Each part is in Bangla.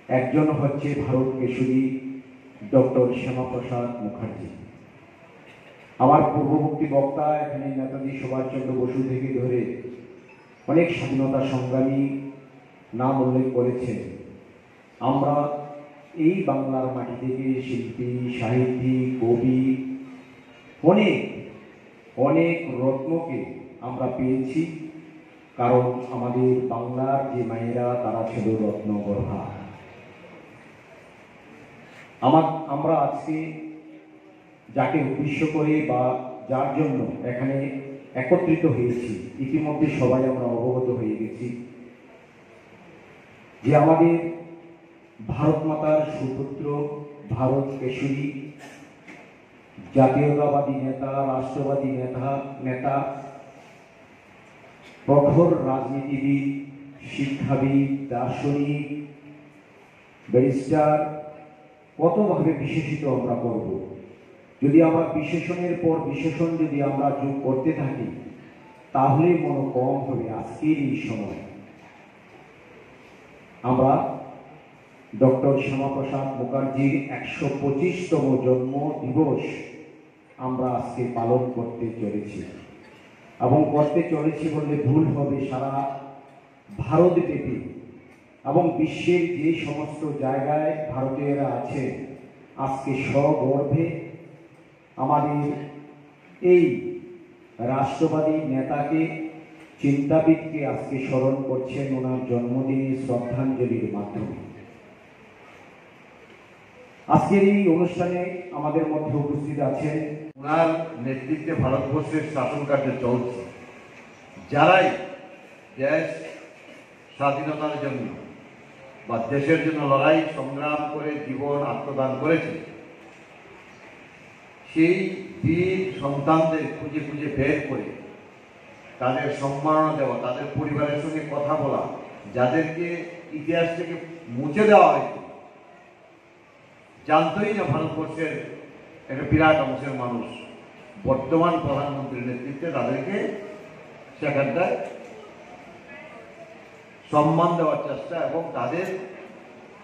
একজন হচ্ছে ভারত কেশরী ডক্টর শ্যামাপ্রসাদ মুখার্জি। আমার পূর্ববর্তী বক্তা এখানে নেতাজি সুভাষচন্দ্র বসু থেকে ধরে অনেক স্বাধীনতা সংগ্রামী নাম উল্লেখ করেছেন। আমরা এই বাংলার মাটি থেকে শিল্পী, সাহিত্যিক, কবি, অনেক অনেক রত্নকে আমরা পেয়েছি, কারণ আমাদের বাংলার যে মায়েরা তারা ছিল রত্নগর্ভা। আমরা আজকে যাকে উদ্দেশ্য করে বা যার জন্য এখানে একত্রিত হয়েছি, ইতিমধ্যে সবাই আমরা অবগত হয়ে গেছি যে আমাদের ভারত মাতার সুপুত্র, ভারত কেশরী, জাতীয়তাবাদী নেতা, রাষ্ট্রবাদী নেতা, প্রখর রাজনীতিবিদ, শিক্ষাবিদ, দার্শনিক, ব্যারিস্টার, কতভাবে বিশেষিত আমরা করব। যদি আমরা বিশেষণের পর বিশেষণ যদি আমরা যোগ করতে থাকি তাহলে মনে কম হবে। আজকের এই সময় আমরা ডক্টর শ্যামাপ্রসাদ মুখার্জির 125তম জন্ম দিবস আমরা আজকে পালন করতে চলেছি, এবং করতে চলেছি বললে ভুল হবে। সারা ভারতব্যাপী এবং বিশ্বের যে সমস্ত জায়গায় ভারতীয়রা আছে আজকে সগর্বে আমাদের এই রাষ্ট্রবাদী নেতাকে, চিন্তাবিদকে আজকে স্মরণ করছেন ওনার জন্মদিনে শ্রদ্ধাঞ্জলির মাধ্যমে। আজকের এই অনুষ্ঠানে আমাদের মধ্যে উপস্থিত আছেন, ওনার নেতৃত্বে ভারতবর্ষের শাসন কার্য চলছে। যারাই দেশ স্বাধীনতার জন্য বা দেশের জন্য লড়াই সংগ্রাম করে জীবন আত্মদান করেছে, সেই বীর সন্তানদের খুঁজে খুঁজে বের করে তাদের সম্মাননা দেওয়া, তাদের পরিবারের সঙ্গে কথা বলা, যাদেরকে ইতিহাস থেকে মুছে দেওয়া হয়েছে, জানতোই না ভারতবর্ষের একটা বিরাট অংশের মানুষ, বর্তমান প্রধানমন্ত্রীর নেতৃত্বে তাদেরকে সেখানটায় সম্মান দেওয়ার চেষ্টা এবং তাদের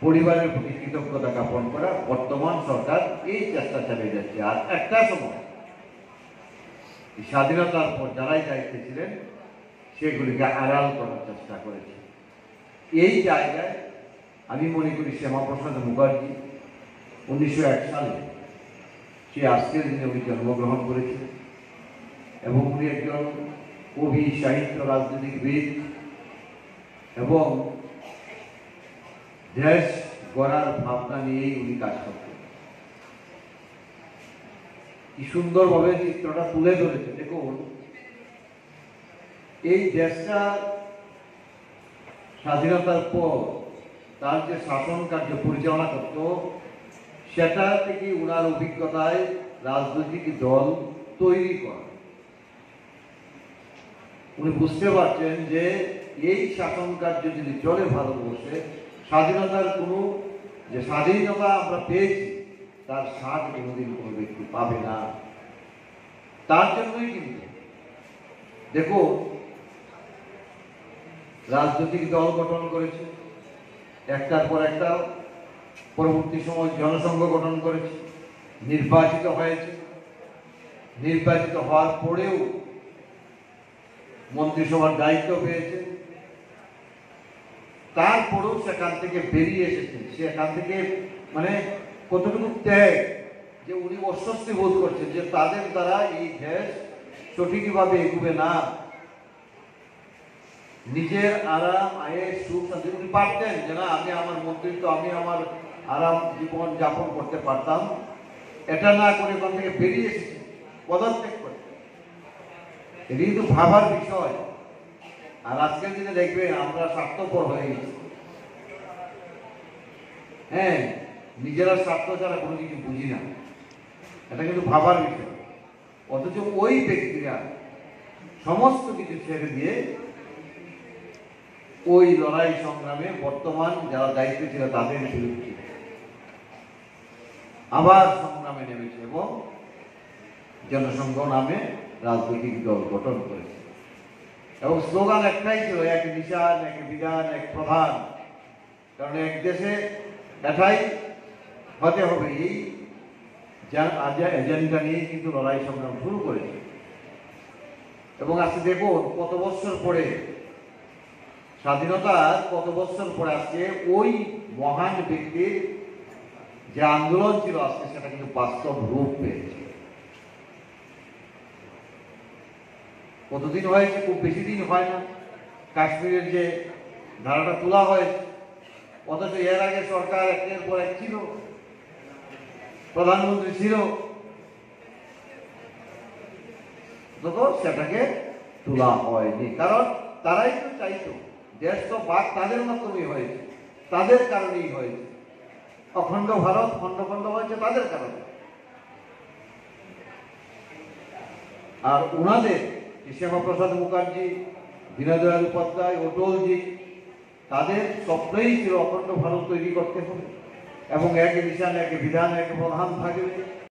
পরিবারের প্রতি কৃতজ্ঞতা জ্ঞাপন করা বর্তমান সরকার এই চেষ্টা চালিয়ে যাচ্ছে। আর একটা সময় স্বাধীনতার পর যারাই দায়িত্বে ছিলেন সেগুলিকে আড়াল করার চেষ্টা করেছে। এই জায়গায় আমি মনে করি শ্যামাপ্রসাদ মুখার্জি 1901 সালে সে আজকের দিনে উনি জন্মগ্রহণ করেছিলেন, এবং উনি একজন কবি, সাহিত্য, রাজনীতিবিদ এবং দেশ গড়ার ভাবনা নিয়েই উনি কাজ করতেন। কি সুন্দরভাবে চিত্রটা তুলে ধরেছে। দেখুন, এই দেশটা স্বাধীনতার পর তার যে শাসন কার্য পরিচালনা করত, সেটা থেকে উনার অভিজ্ঞতায় রাজনৈতিক দল তৈরি করা। উনি বুঝতে পারছেন যে এই শাসন কার্য যদি চলে ভারতবর্ষে, স্বাধীনতার কোনো যে স্বাধীনতা আমরা পেয়েছি তার স্বাদ কোনোদিন কোনো ব্যক্তি পাবে না। তার জন্যই কিন্তু দেখো রাজনৈতিক দল গঠন করেছে, একটার পর একটা, পরবর্তী সময় জনসংঘ গঠন করেছে, নির্বাচিত হয়েছে, নির্বাচিত হওয়ার পরেও মন্ত্রিসভার দায়িত্ব পেয়েছে, তারপরেও সেখান থেকে বেরিয়ে এসেছে। সেখান থেকে মানে কতটুকু ত্যাগ, যে উনি অস্বস্তি বোধ করছেন যে তাদের দ্বারা এই দেশ সঠিকভাবে এগুবে না। নিজের আরাম, আয়ের সুখ শান্তি উনি পারতেন যে না, আমি আমার মন্ত্রিত্ব, আমি আমার আরাম জীবন যাপন করতে পারতাম, এটা না করে ওখান থেকে বেরিয়ে এসেছে, পদত্যাগ করে। এটি কিন্তু ভাবার বিষয়। আর আজকের দিনে দেখবে আমরা স্বার্থপর হয়ে গেছি। হ্যাঁ, নিজেরা স্বার্থ ছাড়া কোনো কিছু বুঝি না, এটা কিন্তু ভাবার বিষয়। অথচ ওই ব্যক্তিরা সমস্ত কিছু ছেড়ে দিয়ে ওই লড়াই সংগ্রামে বর্তমান যারা দায়িত্বে ছিল তাদের বিরুদ্ধে আবার সংগ্রামে নেমেছে এবং জনসংঘ নামে রাজনৈতিক দল গঠন করেছে। এবং স্লোগান একটাই ছিল, এক নিশান, এক বিধান, এক প্রধান। কারণ এক দেশে এটাই হতে হবে, এই এজেন্ডা নিয়ে কিন্তু লড়াই সংগ্রাম শুরু করেছে। এবং আজকে দেখুন কত বছর পরে, স্বাধীনতার কত বছর পরে আজকে ওই মহান ব্যক্তির যে আন্দোলন ছিল আজকে সেটা কিন্তু বাস্তব রূপ পেয়েছে। কতদিন হয়েছে? খুব বেশি দিন হয় না কাশ্মীরের যে ধারাটা তোলা হয়েছে, অথচ এর আগে সরকার একের পর এক ছিল, প্রধানমন্ত্রী ছিল, তখন সেটাকে তোলা হয়নি। কারণ তারাই তো চাইতো, দেশ তো ভাগ তাদের মাধ্যমেই হয়েছে, তাদের কারণেই হয়েছে। অখণ্ড ভারত খণ্ড খণ্ড হয়েছে তাদের কারণে। আর ওনাদের শ্যামাপ্রসাদ মুখার্জি, দীনদয়াল উপাধ্যায়, অটলজি, তাদের স্বপ্নই ছিল অখণ্ড ভারত তৈরি করতে হবে এবং এক নিশান, এক বিধান, এক প্রধান থাকবে।